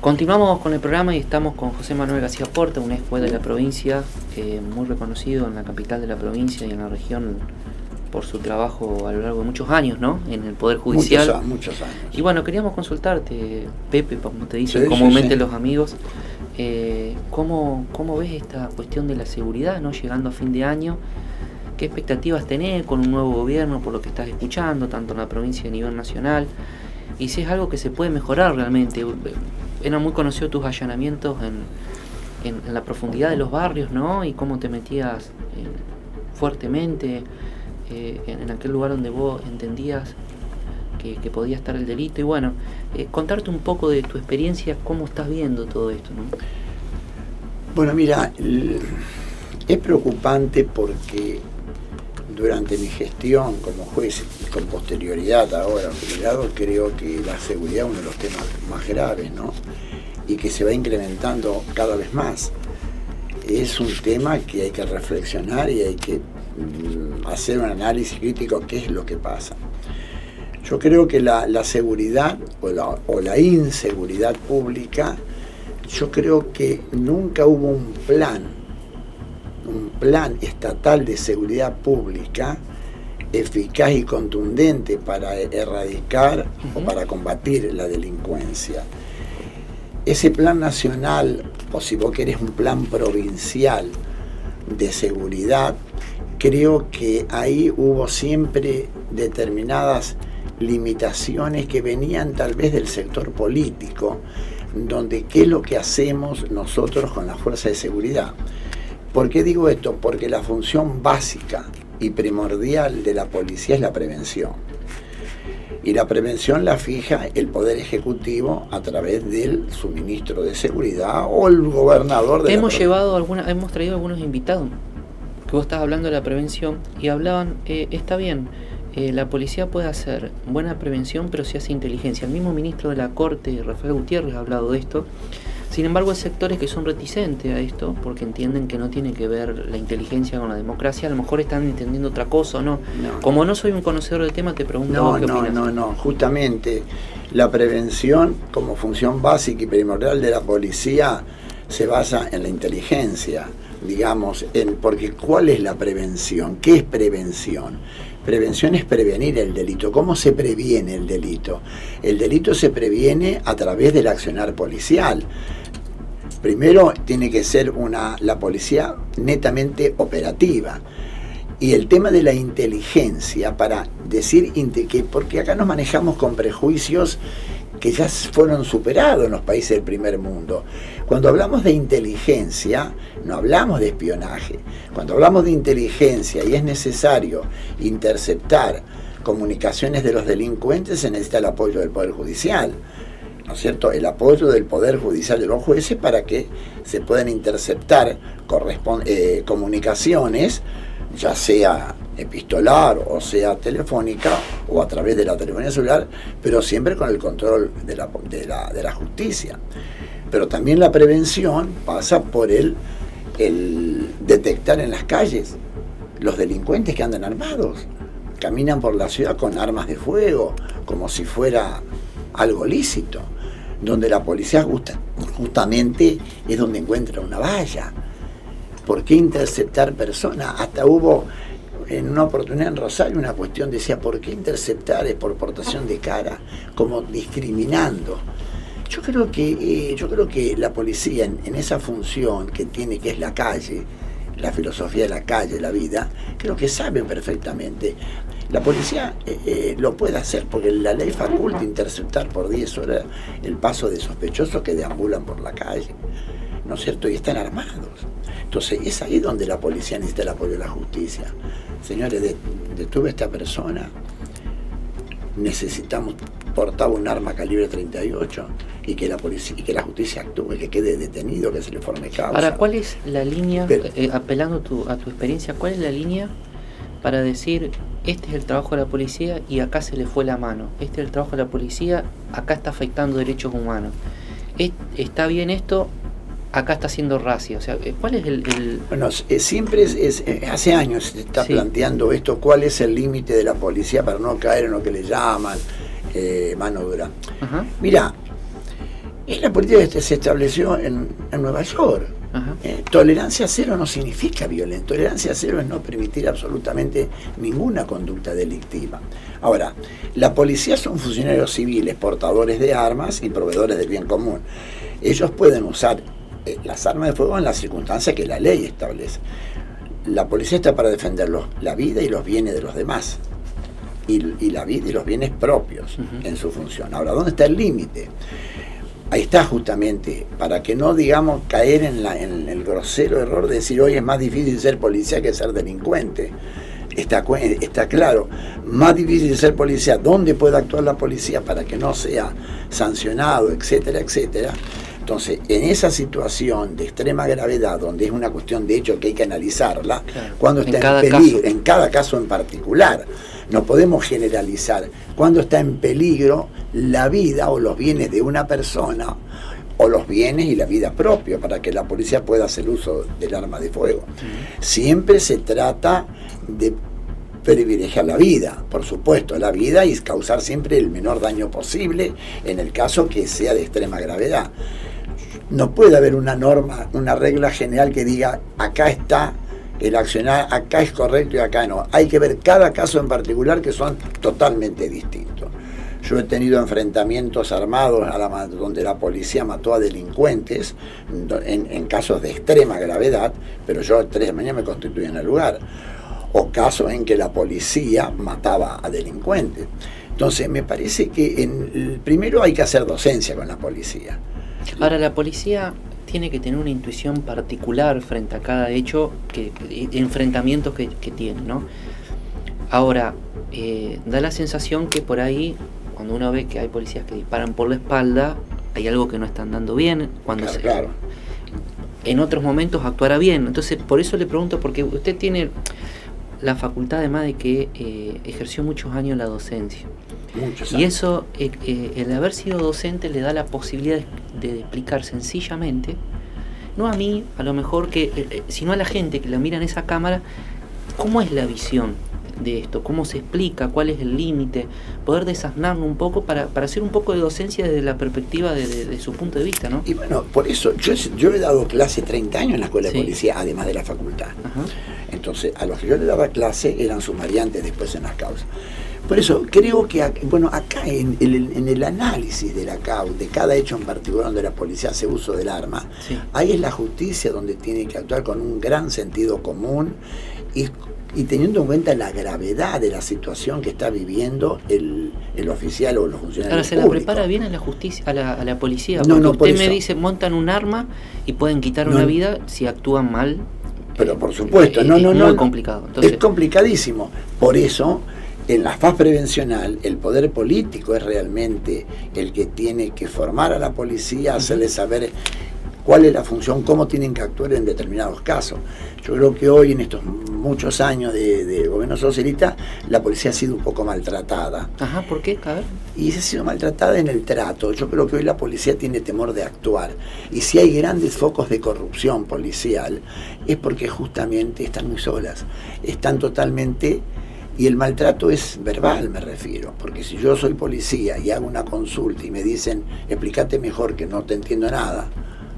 Continuamos con el programa y estamos con José Manuel García Porta, un ex juez de la provincia, muy reconocido en la capital de la provincia y en la región por su trabajo a lo largo de muchos años, ¿no? En el Poder Judicial. Muchos años. Y bueno, queríamos consultarte, Pepe, como te dicen comúnmente los amigos, ¿cómo ves esta cuestión de la seguridad, ¿no? Llegando a fin de año? ¿Qué expectativas tenés con un nuevo gobierno, por lo que estás escuchando, tanto en la provincia y a nivel nacional? Y si es algo que se puede mejorar realmente. Eran muy conocidos tus allanamientos en la profundidad de los barrios, ¿no? Y cómo te metías fuertemente en aquel lugar donde vos entendías que podía estar el delito. Y bueno, contarte un poco de tu experiencia, cómo estás viendo todo esto, ¿no? Bueno, mira, es preocupante porque durante mi gestión como juez y con posterioridad ahora jubilado, creo que la seguridad es uno de los temas más graves, ¿no? Y que se va incrementando cada vez más. Es un tema que hay que reflexionar y hay que hacer un análisis crítico qué es lo que pasa. Yo creo que la seguridad o la inseguridad pública, yo creo que nunca hubo un plan estatal de seguridad pública eficaz y contundente para erradicar o para combatir la delincuencia. Ese plan nacional, o si vos querés un plan provincial de seguridad, creo que ahí hubo siempre determinadas limitaciones que venían tal vez del sector político, donde qué es lo que hacemos nosotros con las fuerzas de seguridad. ¿Por qué digo esto? Porque la función básica y primordial de la policía es la prevención. Y la prevención la fija el Poder Ejecutivo a través del suministro de seguridad o el gobernador de hemos traído algunos invitados que vos estás hablando de la prevención y hablaban, está bien, la policía puede hacer buena prevención, pero si hace inteligencia. El mismo ministro de la Corte, Rafael Gutiérrez, ha hablado de esto. Sin embargo, hay sectores que son reticentes a esto porque entienden que no tiene que ver la inteligencia con la democracia. A lo mejor están entendiendo otra cosa o no. Como no soy un conocedor del tema, te pregunto vos qué opinas. No. Justamente la prevención como función básica y primordial de la policía se basa en la inteligencia, digamos, porque ¿cuál es la prevención? ¿Qué es prevención? Prevención es prevenir el delito. ¿Cómo se previene el delito? El delito se previene a través del accionar policial. Primero tiene que ser la policía netamente operativa. Y el tema de la inteligencia, para decir que, porque acá nos manejamos con prejuicios que ya fueron superados en los países del primer mundo. Cuando hablamos de inteligencia, no hablamos de espionaje. Cuando hablamos de inteligencia y es necesario interceptar comunicaciones de los delincuentes, se necesita el apoyo del Poder Judicial, ¿no es cierto? El apoyo del Poder Judicial de los jueces para que se puedan interceptar comunicaciones, ya sea epistolar o sea telefónica o a través de la telefonía celular, pero siempre con el control de la justicia. Pero también la prevención pasa por el detectar en las calles los delincuentes que andan armados, caminan por la ciudad con armas de fuego, como si fuera algo lícito, donde la policía justamente es donde encuentra una valla. ¿Por qué interceptar personas? Hasta hubo en una oportunidad en Rosario una cuestión, decía, ¿por qué interceptar? Es por portación de cara, como discriminando. Yo creo que la policía en esa función que tiene, que es la calle, la filosofía de la calle, la vida, creo que saben perfectamente. La policía lo puede hacer porque la ley faculta interceptar por 10 horas el paso de sospechosos que deambulan por la calle, ¿no es cierto? Y están armados. Entonces es ahí donde la policía necesita el apoyo de la justicia. Señores, detuve a esta persona, necesitamos portaba un arma calibre 38 y que la policía y que la justicia actúe, que quede detenido, que se le forme causa. Ahora, ¿cuál es la línea, apelando a tu experiencia, cuál es la línea para decir este es el trabajo de la policía y acá se le fue la mano? Este es el trabajo de la policía, acá está afectando derechos humanos. ¿Está bien esto? Acá está haciendo racia. O sea, ¿cuál es el...? Bueno, siempre hace años se está planteando esto, cuál es el límite de la policía para no caer en lo que le llaman mano dura. Mira, Es la política que se estableció en Nueva York. Tolerancia cero no significa violencia. Tolerancia cero es no permitir absolutamente ninguna conducta delictiva. Ahora, la policía son funcionarios civiles, portadores de armas y proveedores del bien común. Ellos pueden usar las armas de fuego en las circunstancias que la ley establece. La policía está para defender la vida y los bienes de los demás. Y la vida y los bienes propios en su función. Ahora, ¿dónde está el límite? Ahí está justamente, para que no, digamos, caer en el grosero error de decir hoy es más difícil ser policía que ser delincuente. Está claro, más difícil ser policía, ¿dónde puede actuar la policía para que no sea sancionado, etcétera, etcétera? Entonces, en esa situación de extrema gravedad, donde es una cuestión de hecho que hay que analizarla, claro, cuando está en peligro, en cada caso en particular, no podemos generalizar, cuando está en peligro la vida o los bienes de una persona, o los bienes y la vida propia, para que la policía pueda hacer uso del arma de fuego. Siempre se trata de privilegiar la vida, por supuesto, la vida, y causar siempre el menor daño posible en el caso que sea de extrema gravedad. No puede haber una norma, una regla general que diga acá está el accionar, acá es correcto y acá no. Hay que ver cada caso en particular, que son totalmente distintos. Yo he tenido enfrentamientos armados donde la policía mató a delincuentes en casos de extrema gravedad, pero yo 3 de la mañana me constituía en el lugar. O casos en que la policía mataba a delincuentes. Entonces me parece que primero hay que hacer docencia con la policía. Ahora, la policía tiene que tener una intuición particular frente a cada hecho, enfrentamientos que tiene, ¿no? Ahora, da la sensación que por ahí, cuando uno ve que hay policías que disparan por la espalda, hay algo que no están dando bien. Claro. En otros momentos actuará bien. Entonces, por eso le pregunto, porque usted tiene la facultad, además de que ejerció muchos años la docencia. Muchos años. Y eso, el haber sido docente le da la posibilidad de explicar sencillamente, no a mí, a lo mejor, sino a la gente que la mira en esa cámara, cómo es la visión de esto, cómo se explica, cuál es el límite, poder desasnarlo un poco para hacer un poco de docencia desde la perspectiva de su punto de vista, ¿no? Y bueno, por eso, yo he dado clase 30 años en la escuela de policía, además de la facultad. Entonces, a los que yo le daba clase eran sumariantes después en las causas. Por eso, creo que, acá en el análisis de cada hecho en particular donde la policía hace uso del arma, ahí es la justicia donde tiene que actuar con un gran sentido común y teniendo en cuenta la gravedad de la situación que está viviendo el oficial o los funcionarios Ahora, ¿se públicos? La prepara bien a la justicia, a la policía? Porque No, usted me dice, montan un arma y pueden quitar una vida si actúan mal. Pero por supuesto, es muy complicado. Entonces, es complicadísimo. Por eso, en la faz prevencional, el poder político es realmente el que tiene que formar a la policía, hacerle saber cuál es la función, cómo tienen que actuar en determinados casos. Yo creo que hoy, en estos muchos años de gobierno socialista, la policía ha sido un poco maltratada. Ajá, ¿por qué? A ver. Y se ha sido maltratada en el trato. Yo creo que hoy la policía tiene temor de actuar. Y si hay grandes focos de corrupción policial, es porque justamente están muy solas. Están totalmente... Y el maltrato es verbal, me refiero, porque si yo soy policía y hago una consulta y me dicen, explícate mejor que no te entiendo nada,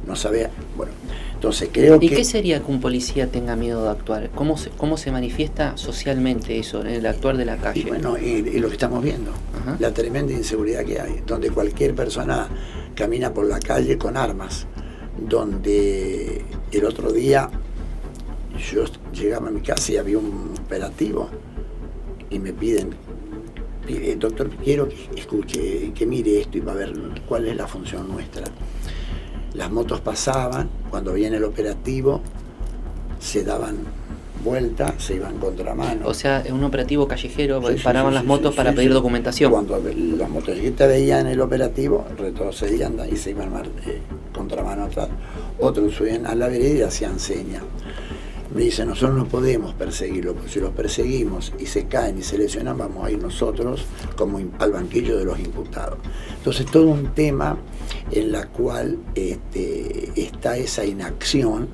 no sabía, bueno, entonces creo que... ¿Y qué sería que un policía tenga miedo de actuar? ¿Cómo se manifiesta socialmente eso, en el actuar de la calle? Y bueno, y lo que estamos viendo, la tremenda inseguridad que hay, donde cualquier persona camina por la calle con armas, donde el otro día yo llegaba a mi casa y había un operativo, y me piden, doctor, quiero que escuche, que mire esto y va a ver cuál es la función nuestra. Las motos pasaban, cuando viene el operativo, se daban vuelta, se iban contramano. O sea, en un operativo callejero paraban las motos para pedir documentación. Cuando los motociclistas veían el operativo, retrocedían y se iban contramano atrás. Otros subían a la vereda y hacían señas. Me dice, nosotros no podemos perseguirlo, porque si los perseguimos y se caen y se lesionan, vamos a ir nosotros como al banquillo de los imputados. Entonces, todo un tema en la cual está esa inacción,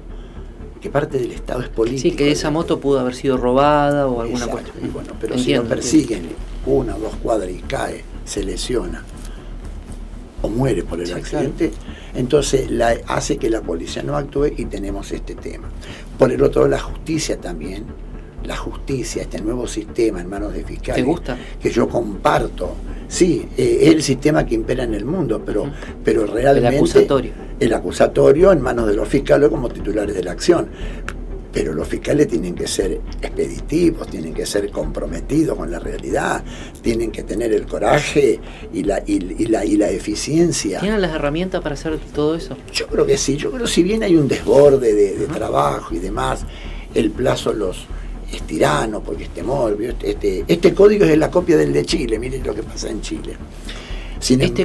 que parte del Estado es político. Sí, que esa moto pudo haber sido robada o alguna cuestión. Y bueno, pero si lo persiguen 1 o 2 cuadras y cae, se lesiona, o muere por el Sí, accidente, entonces hace que la policía no actúe y tenemos este tema. Por el otro lado, la justicia también, la justicia, este nuevo sistema en manos de fiscales. ¿Te gusta? Que yo comparto. Sí, es el sistema que impera en el mundo, pero realmente... El acusatorio en manos de los fiscales como titulares de la acción. Pero los fiscales tienen que ser expeditivos, tienen que ser comprometidos con la realidad, tienen que tener el coraje y la eficiencia. ¿Tienen las herramientas para hacer todo eso? Yo creo que sí, yo creo que si bien hay un desborde de trabajo y demás, el plazo es tirano porque es temor. Este código es la copia del de Chile, miren lo que pasa en Chile.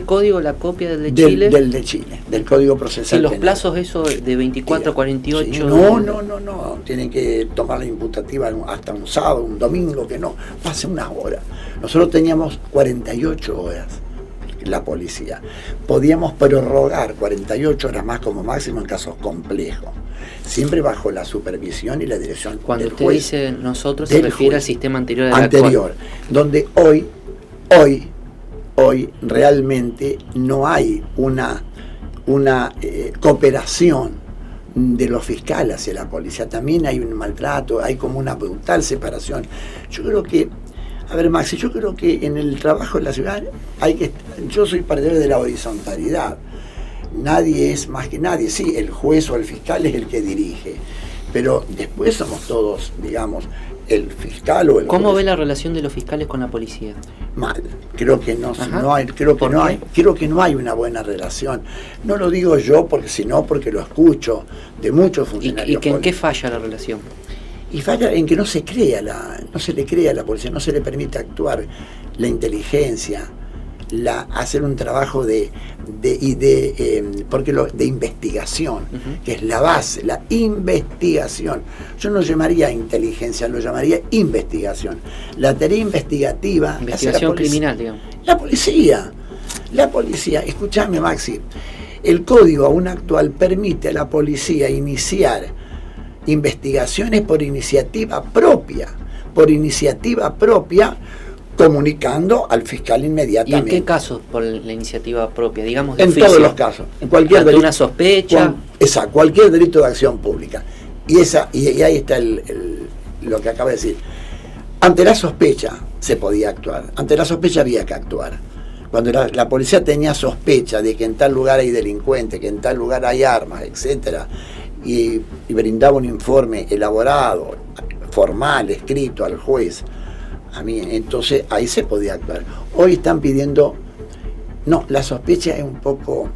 Código, la copia del de Chile. Del de Chile, del Código Procesal ¿Y los Penal. plazos eso de 24 a 48? Sí, no, tienen que tomar la imputativa hasta un sábado, un domingo, que no, pase unas horas. Nosotros teníamos 48 horas, la policía. Podíamos prorrogar 48 horas más como máximo en casos complejos, siempre bajo la supervisión y la dirección Cuando del usted juez, dice nosotros, se refiere al sistema anterior al actual, donde hoy realmente no hay una cooperación de los fiscales hacia la policía. También hay un maltrato, hay como una brutal separación. Yo creo que, a ver, Maxi, yo creo que en el trabajo de la ciudad yo soy partidario de la horizontalidad. Nadie es más que nadie. Sí, el juez o el fiscal es el que dirige, pero después somos todos, digamos, el fiscal o el ¿Cómo juez. ve la relación de los fiscales con la policía? Mal. Creo que creo que no hay una buena relación. No lo digo yo porque lo escucho de muchos funcionarios. ¿Y en qué falla la relación? Y falla en que no se le crea a la policía, no se le permite actuar, la inteligencia, hacer un trabajo de investigación, que es la base, la investigación. Yo no llamaría inteligencia, lo llamaría investigación. La tarea investigativa... Investigación criminal, digamos. La policía, escúchame, Maxi, el código aún actual permite a la policía iniciar investigaciones por iniciativa propia, comunicando al fiscal inmediatamente. ¿Y en qué casos por la iniciativa propia? Digamos, de en oficio. todos los casos, en cualquier delito, una sospecha. Cualquier delito de acción pública. Y ahí está lo que acaba de decir. Ante la sospecha se podía actuar, ante la sospecha había que actuar. Cuando la policía tenía sospecha de que en tal lugar hay delincuentes, que en tal lugar hay armas, etcétera, y brindaba un informe elaborado, formal, escrito al juez, entonces ahí se podía actuar. Hoy están pidiendo, no, la sospecha es un poco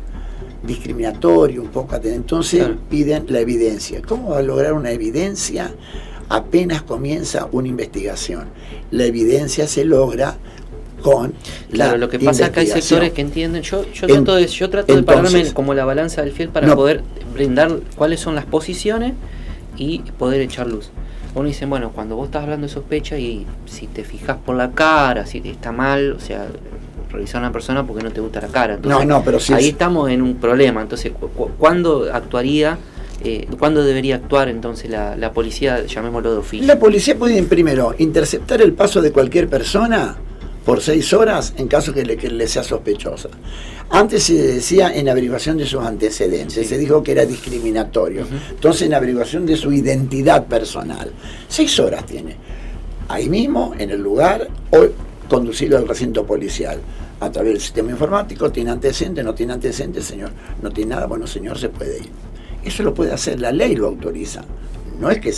discriminatorio, un poco entonces claro, piden la evidencia. ¿Cómo va a lograr una evidencia? Apenas comienza una investigación. La evidencia se logra con claro, lo que pasa es que hay sectores que entienden, yo trato de pararme como la balanza del fiel para poder brindar cuáles son las posiciones y poder echar luz. Uno dice, bueno, cuando vos estás hablando de sospecha y si te fijas por la cara, si está mal, o sea, revisar a una persona porque no te gusta la cara. Entonces, pero sí, ahí estamos en un problema. Entonces, ¿cuándo actuaría? ¿Cuándo debería actuar entonces la policía, llamémoslo de oficio? La policía puede primero interceptar el paso de cualquier persona por 6 horas en caso que le sea sospechosa. Antes se decía en averiguación de sus antecedentes, sí, se dijo que era discriminatorio. Entonces en averiguación de su identidad personal. 6 horas tiene. Ahí mismo, en el lugar, o conducirlo al recinto policial. A través del sistema informático, ¿tiene antecedentes? ¿No tiene antecedentes, señor? ¿No tiene nada? Bueno, señor, se puede ir. Eso lo puede hacer, la ley lo autoriza. No es que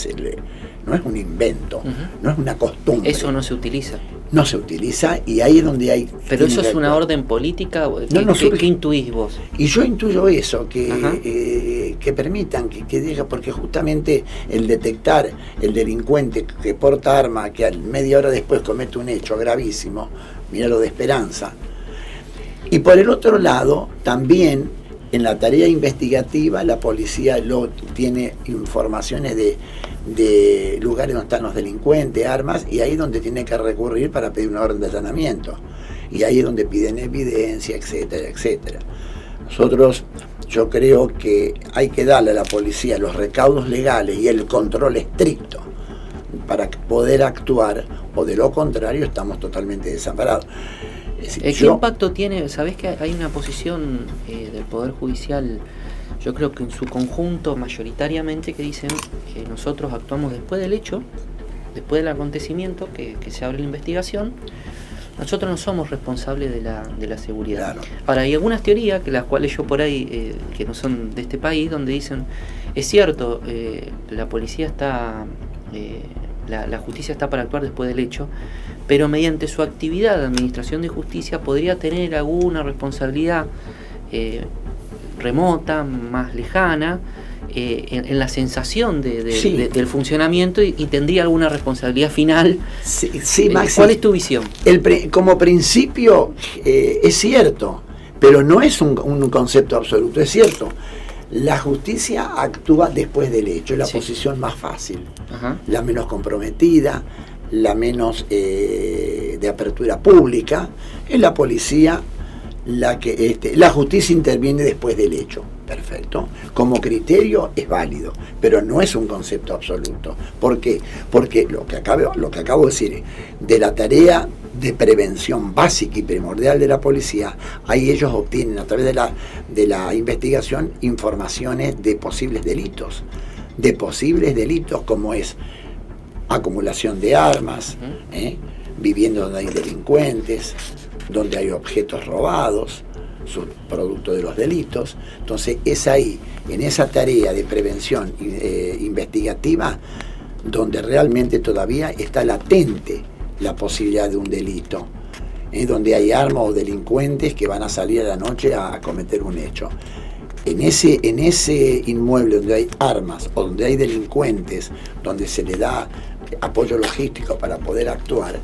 no es un invento, no es una costumbre. Eso no se utiliza. No se utiliza y ahí es donde hay... ¿Pero eso es una orden política? ¿Qué intuís vos? Y yo intuyo eso, que permitan, que diga, porque justamente el detectar el delincuente que porta arma, que media hora después comete un hecho gravísimo, mira lo de Esperanza. Y por el otro lado, también en la tarea investigativa, la policía tiene informaciones de lugares donde están los delincuentes, armas, y ahí es donde tiene que recurrir para pedir una orden de allanamiento. Y ahí es donde piden evidencia, etcétera, etcétera. Yo creo que hay que darle a la policía los recaudos legales y el control estricto para poder actuar, o de lo contrario estamos totalmente desamparados. Es decir, ¿Qué impacto tiene? ¿Sabés que hay una posición del Poder Judicial, yo creo que en su conjunto mayoritariamente, que dicen que nosotros actuamos después del hecho, después del acontecimiento, que se abre la investigación? Nosotros no somos responsables de la seguridad. Claro. Ahora, hay algunas teorías, que las cuales yo por ahí, que no son de este país, donde dicen, es cierto, la policía está, la justicia está para actuar después del hecho, pero mediante su actividad de administración de justicia podría tener alguna responsabilidad remota, más lejana, en la sensación del funcionamiento y tendría alguna responsabilidad final. Sí, Maxi, ¿cuál es tu visión? Como principio es cierto, pero no es un concepto absoluto, es cierto. La justicia actúa después del hecho, es la posición más fácil, la menos comprometida, la menos de apertura pública. Es la policía la que la justicia interviene después del hecho. Perfecto. Como criterio es válido, pero no es un concepto absoluto. ¿Por qué? Porque lo que acabo de decir, de la tarea de prevención básica y primordial de la policía, ahí ellos obtienen a través de la investigación informaciones de posibles delitos como es acumulación de armas, viviendo donde hay delincuentes, donde hay objetos robados, producto de los delitos. Entonces es ahí, en esa tarea de prevención investigativa, donde realmente todavía está latente la posibilidad de un delito, donde hay armas o delincuentes que van a salir a la noche a cometer un hecho. En ese inmueble donde hay armas o donde hay delincuentes, donde se le da apoyo logístico para poder actuar,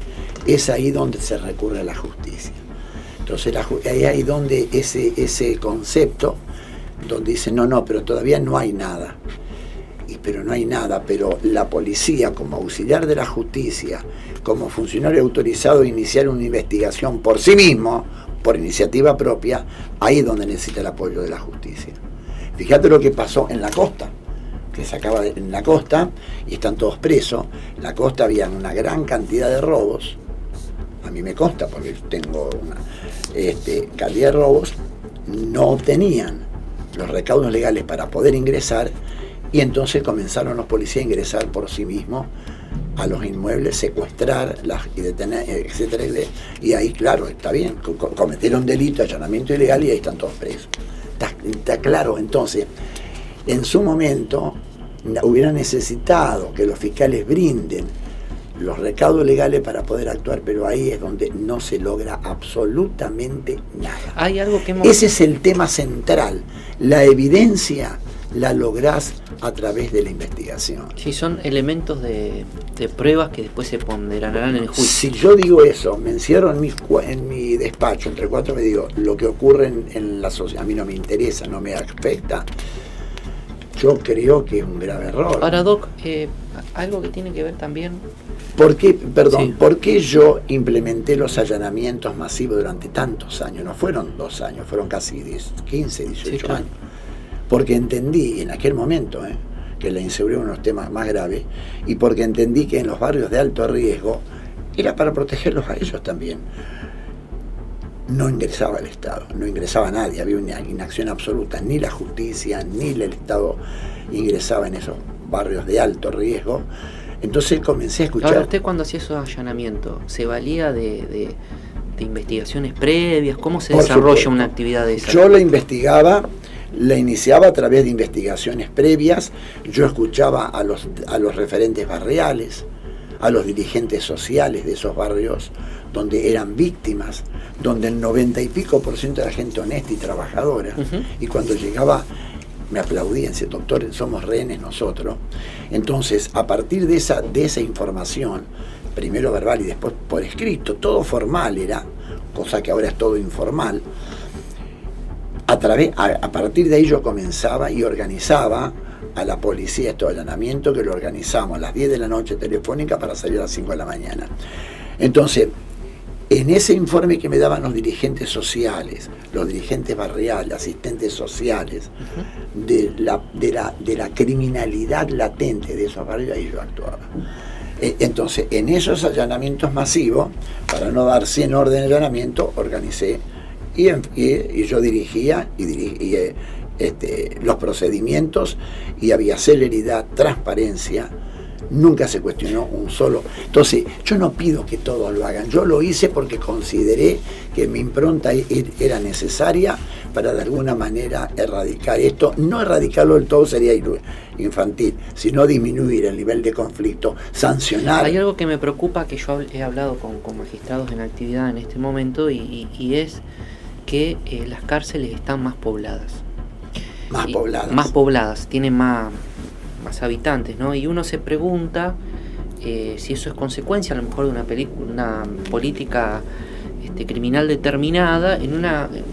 es ahí donde se recurre a la justicia. Entonces ahí donde ese concepto, donde dice, no, pero todavía no hay nada. Pero la policía, como auxiliar de la justicia, como funcionario autorizado a iniciar una investigación por sí mismo, por iniciativa propia, ahí es donde necesita el apoyo de la justicia. Fíjate lo que pasó en la costa, que se acaba en la costa y están todos presos. En la costa había una gran cantidad de robos. A mí me consta porque tengo una cantidad de robos. No obtenían los recaudos legales para poder ingresar y entonces comenzaron los policías a ingresar por sí mismos a los inmuebles, secuestrar y detener, etcétera, y ahí, claro, está bien, cometieron delito, allanamiento ilegal y ahí están todos presos. Está claro. Entonces, en su momento hubiera necesitado que los fiscales brinden los recaudos legales para poder actuar, pero ahí es donde no se logra absolutamente nada. Hay algo que Ese es el tema central. La evidencia la lográs a través de la investigación. Sí, son elementos de pruebas que después se ponderarán en el juicio. Si yo digo eso, me encierro en mi despacho, entre cuatro, me digo, lo que ocurre en la sociedad, a mí no me interesa, no me afecta, yo creo que es un grave error. Ahora, Doc, algo que tiene que ver también... ¿Por qué yo implementé los allanamientos masivos durante tantos años? No fueron 2 años, fueron casi 15, 18 años. Porque entendí en aquel momento que la inseguridad era uno de los temas más graves, y porque entendí que en los barrios de alto riesgo era para protegerlos a ellos también. No ingresaba el Estado, no ingresaba nadie, había una inacción absoluta, ni la justicia, ni el Estado ingresaba en esos barrios de alto riesgo. Entonces comencé a escuchar... Ahora, usted cuando hacía esos allanamientos, ¿se valía de investigaciones previas? ¿Cómo se desarrolla una actividad de esa? Yo la investigaba, la iniciaba a través de investigaciones previas. Yo escuchaba a los referentes barriales, a los dirigentes sociales de esos barrios donde eran víctimas, donde el 90 y pico % de la gente honesta y trabajadora, y cuando llegaba me aplaudían, decían, doctor, somos rehenes nosotros. Entonces, a partir de esa información, primero verbal y después por escrito, todo formal era, cosa que ahora es todo informal, a partir de ahí yo comenzaba y organizaba a la policía estos allanamientos, que lo organizamos a las 10 de la noche telefónica para salir a las 5 de la mañana. Entonces, en ese informe que me daban los dirigentes sociales, los dirigentes barriales, asistentes sociales, de la criminalidad latente de esos barrios, ahí yo actuaba. Entonces, en esos allanamientos masivos, para no dar 100 órdenes de allanamiento, organicé y yo dirigía los procedimientos, y había celeridad, transparencia, nunca se cuestionó un solo. Entonces, yo no pido que todos lo hagan, yo lo hice porque consideré que mi impronta era necesaria para de alguna manera erradicar esto, no erradicarlo del todo sería infantil, sino disminuir el nivel de conflicto, sancionar. Hay algo que me preocupa, que yo he hablado con magistrados en actividad en este momento, y es que las cárceles están más pobladas. Más pobladas, tienen más habitantes, ¿no? Y uno se pregunta si eso es consecuencia a lo mejor de una política criminal determinada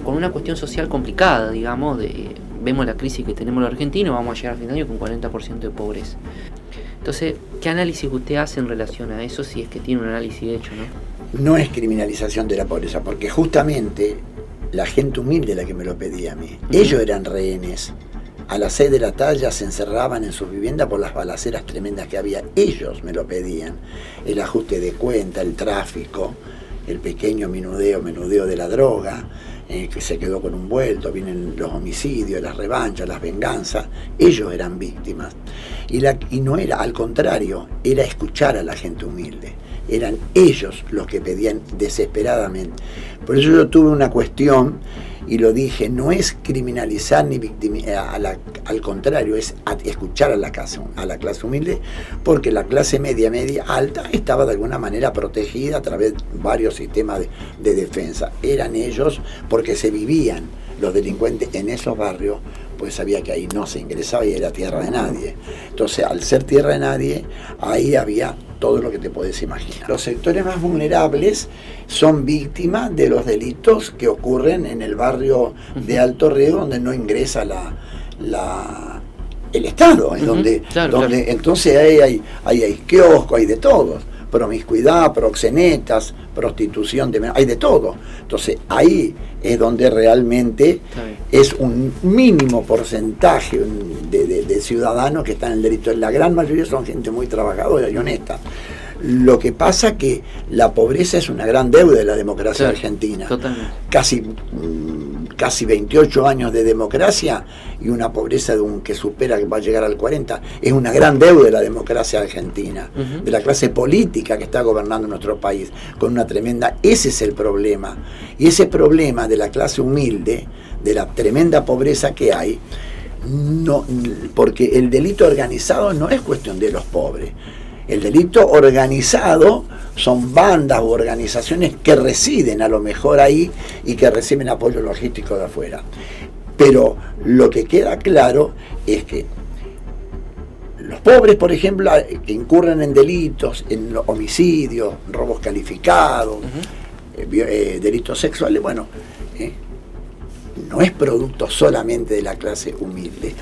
con una cuestión social complicada, digamos. Vemos la crisis que tenemos los argentinos, vamos a llegar a fin de año con 40% de pobreza. Entonces, ¿qué análisis usted hace en relación a eso, si es que tiene un análisis hecho, ¿no? No es criminalización de la pobreza, porque justamente la gente humilde la que me lo pedía a mí. Ellos eran rehenes. A las 6 de la tarde se encerraban en sus viviendas por las balaceras tremendas que había. Ellos me lo pedían. El ajuste de cuenta, el tráfico, el pequeño menudeo de la droga, que se quedó con un vuelto, vienen los homicidios, las revanchas, las venganzas. Ellos eran víctimas. Y no era, al contrario, era escuchar a la gente humilde. Eran ellos los que pedían desesperadamente. Por eso yo tuve una cuestión, y lo dije, no es criminalizar ni victimizar, al contrario, es escuchar a la clase humilde, porque la clase media alta estaba de alguna manera protegida a través de varios sistemas de defensa. Eran ellos, porque se vivían los delincuentes en esos barrios, pues sabía que ahí no se ingresaba y era tierra de nadie. Entonces, al ser tierra de nadie, ahí había todo lo que te podés imaginar. Los sectores más vulnerables son víctimas de los delitos que ocurren en el barrio de alto riesgo, donde no ingresa el Estado, en donde entonces ahí hay kioscos, hay de todo, promiscuidad, proxenetas, prostitución, hay de todo. Entonces ahí es donde realmente es un mínimo porcentaje de ciudadanos que están en el delito. La gran mayoría son gente muy trabajadora y honesta. Lo que pasa que la pobreza es una gran deuda de la democracia argentina. Totalmente. Casi 28 años de democracia y una pobreza que supera, que va a llegar al 40, es una gran deuda de la democracia argentina, de la clase política que está gobernando nuestro país, con una tremenda, ese es el problema. Y ese problema de la clase humilde, de la tremenda pobreza que hay, no, porque el delito organizado no es cuestión de los pobres. El delito organizado son bandas u organizaciones que residen a lo mejor ahí y que reciben apoyo logístico de afuera. Pero lo que queda claro es que los pobres, por ejemplo, que incurren en delitos, en homicidios, robos calificados, delitos sexuales, bueno, no es producto solamente de la clase humilde.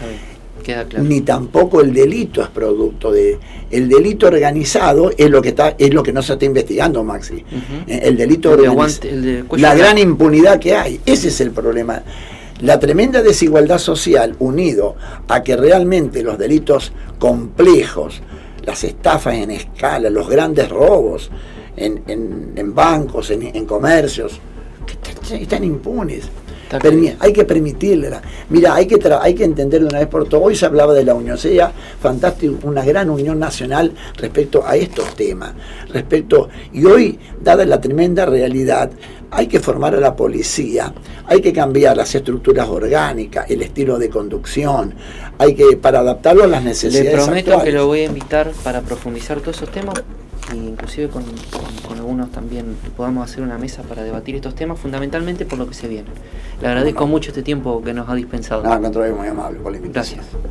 Queda claro. Ni tampoco el delito es producto de... El delito organizado es lo que no se está investigando, Maxi. El delito organizado, la gran impunidad que hay, ese es el problema. La tremenda desigualdad social, unido a que realmente los delitos complejos, las estafas en escala, los grandes robos en bancos, en comercios, que están impunes. Hay que permitirla. Mira, hay que entender de una vez por todas. Hoy se hablaba de la unión, sería fantástico, una gran unión nacional respecto a estos temas. Y hoy, dada la tremenda realidad, hay que formar a la policía, hay que cambiar las estructuras orgánicas, el estilo de conducción, para adaptarlo a las necesidades actuales. Le prometo que lo voy a invitar para profundizar todos esos temas, e inclusive con algunos también podamos hacer una mesa para debatir estos temas, fundamentalmente por lo que se viene. Le agradezco mucho este tiempo que nos ha dispensado. No, al contrario, muy amable por la invitación. Gracias.